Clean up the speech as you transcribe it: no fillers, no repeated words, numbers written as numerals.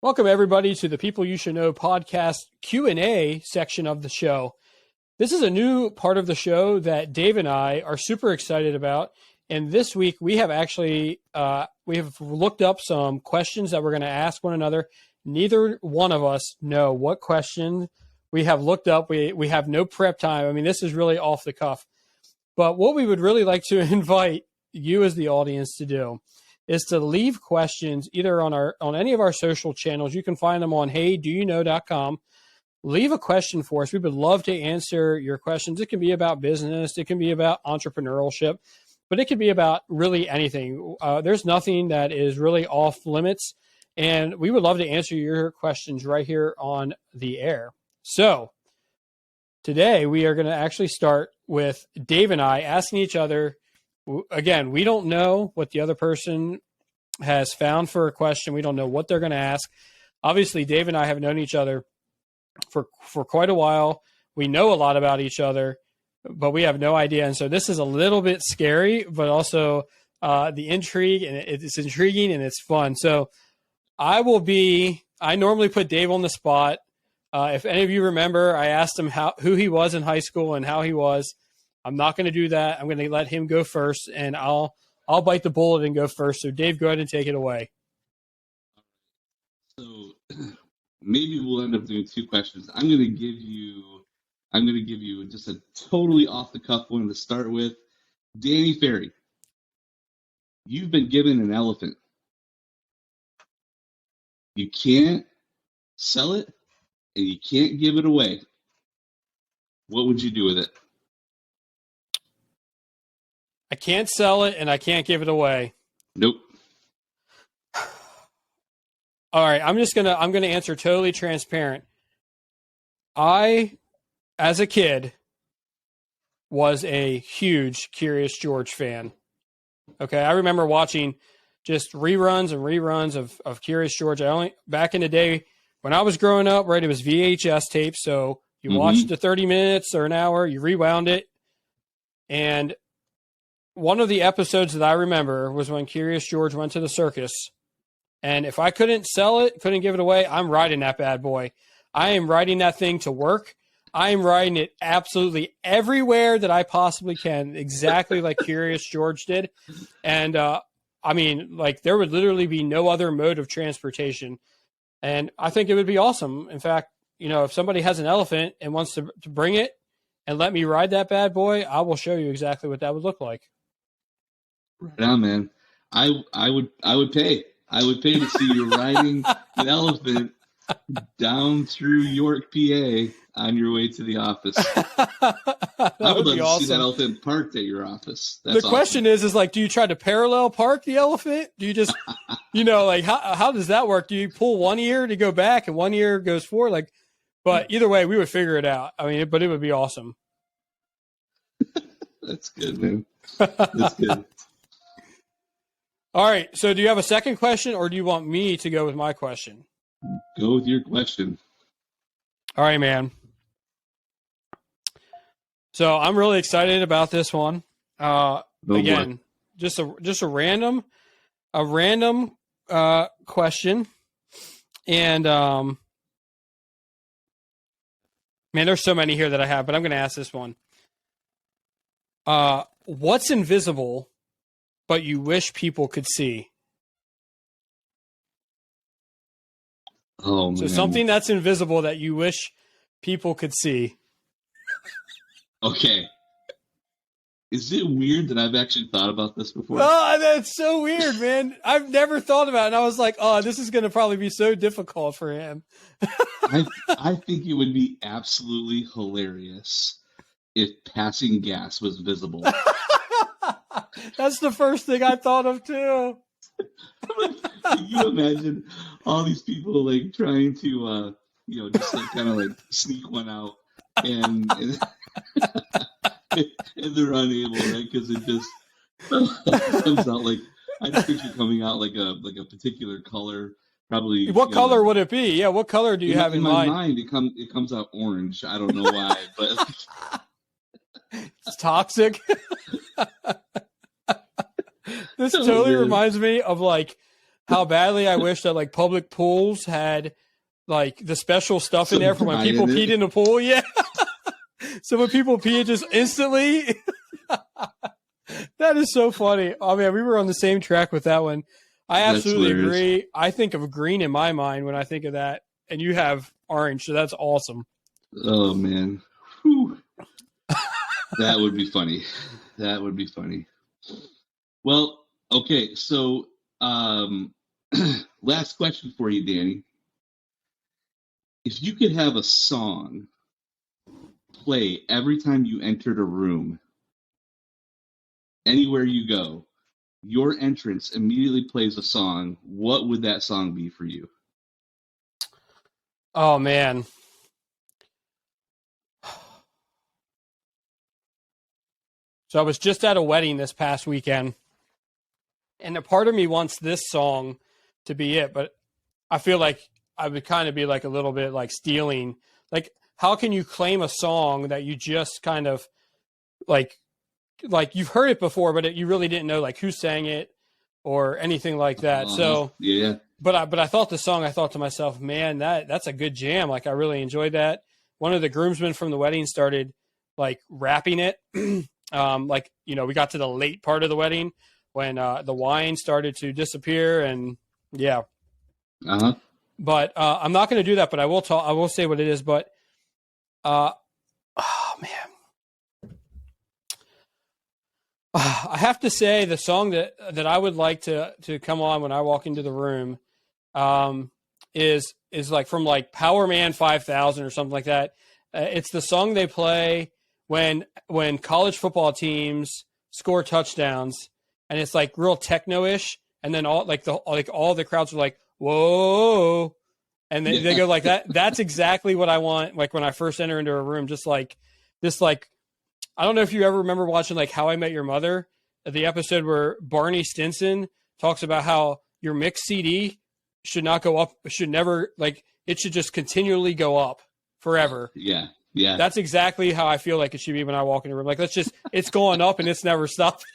Welcome, everybody, to the People You Should Know podcast Q&A section of the show. This is a new part of the show that Dave and I are super excited about. And this week, we have actually we have looked up some questions that we're going to ask one another. Neither one of us know what question we have looked up. We have no prep time. I mean, this is really off the cuff. But what we would really like to invite you as the audience to do is to leave questions either on any of our social channels. You can find them on heydouyouknow.com. Leave a question for us. We would love to answer your questions. It can be about business. It can be about entrepreneurship, but it could be about really anything. There's nothing that is really off limits, and we would love to answer your questions right here on the air. So today we are going to actually start with Dave and I asking each other. Again, we don't know what the other person has found for a question. We don't know what they're going to ask. Obviously, Dave and I have known each other for quite a while. We know a lot about each other, but we have no idea. And so this is a little bit scary, but also the intrigue, and it's intriguing and it's fun. So I normally put Dave on the spot. If any of you remember, I asked him who he was in high school and how he was. I'm not going to do that. I'm going to let him go first, and I'll bite the bullet and go first. So, Dave, go ahead and take it away. So maybe we'll end up doing two questions. I'm going to give you just a totally off the cuff one to start with. Danny Ferry, you've been given an elephant. You can't sell it, and you can't give it away. What would you do with it? I can't sell it and I can't give it away. Nope. All right, I'm going to answer totally transparent. I, as a kid, was a huge Curious George fan. Okay, I remember watching just reruns and reruns of Curious George. Back in the day when I was growing up, right, it was VHS tape, so you watched the 30 minutes or an hour, you rewound it, and one of the episodes that I remember was when Curious George went to the circus. And if I couldn't sell it, couldn't give it away, I'm riding that bad boy. I am riding that thing to work. I am riding it absolutely everywhere that I possibly can, exactly like Curious George did. And, I mean, like, there would literally be no other mode of transportation. And I think it would be awesome. In fact, you know, if somebody has an elephant and wants to bring it and let me ride that bad boy, I will show you exactly what that would look like. Right on, man. I would pay. I would pay to see you riding an elephant down through York, PA, on your way to the office. I would love to see that elephant parked at your office. That's the question is like, do you try to parallel park the elephant? Do you just, like, how does that work? Do you pull one ear to go back and one ear goes forward? Like, but either way, we would figure it out. I mean, but it would be awesome. That's good, man. That's good. All right. So do you have a second question, or do you want me to go with my question? Go with your question. All right, man. So I'm really excited about this one. Again, just a random question. And man, there's so many here that I have, but I'm going to ask this one. What's invisible but you wish people could see? Oh, man. So something that's invisible that you wish people could see. Okay. Is it weird that I've actually thought about this before? Oh, that's so weird, man. I've never thought about it. And I was like, oh, this is going to probably be so difficult for him. I think it would be absolutely hilarious if passing gas was visible. That's the first thing I thought of too. Can you imagine all these people like trying to, just like kind of like sneak one out, and they're unable, right? Because it just comes out like, I just picture coming out like a particular color. Probably. What color would it be? Yeah, what color do you have in mind? In my mind, it comes out orange. I don't know why, but it's toxic. This totally reminds me of like how badly I wish that like public pools had like the special stuff in there for when people peed in the pool. Yeah. So when people pee, it just instantly. That is so funny. Oh man, we were on the same track with that one. I absolutely agree. I think of green in my mind when I think of that, and you have orange, so that's awesome. Oh man. Whew. That would be funny. That would be funny. Well, okay, so last question for you, Danny. If you could have a song play every time you entered a room, anywhere you go, your entrance immediately plays a song, what would that song be for you? Oh, man. So I was just at a wedding this past weekend, and a part of me wants this song to be it, but I feel like I would kind of be like a little bit like stealing. Like, how can you claim a song that you just kind of like you've heard it before, but you really didn't know like who sang it or anything like that. So yeah. But I thought the song, I thought to myself, man, that's a good jam. Like I really enjoyed that. One of the groomsmen from the wedding started like rapping it. Like, you know, we got to the late part of the wedding when the wine started to disappear, and yeah. But I'm not going to do that. But I will say what it is. But oh man, I have to say the song that I would like to come on when I walk into the room is like from like Power Man 5000 or something like that. It's the song they play when college football teams score touchdowns, and it's like real techno-ish, and then all the crowds are like, whoa, and they go like that. That's exactly what I want. Like when I first enter into a room, just like this, like, I don't know if you ever remember watching like How I Met Your Mother, the episode where Barney Stinson talks about how your mix CD should not go up, should never, like, it should just continually go up forever. Yeah. Yeah. That's exactly how I feel like it should be when I walk in a room. Like, it's going up and it's never stopping.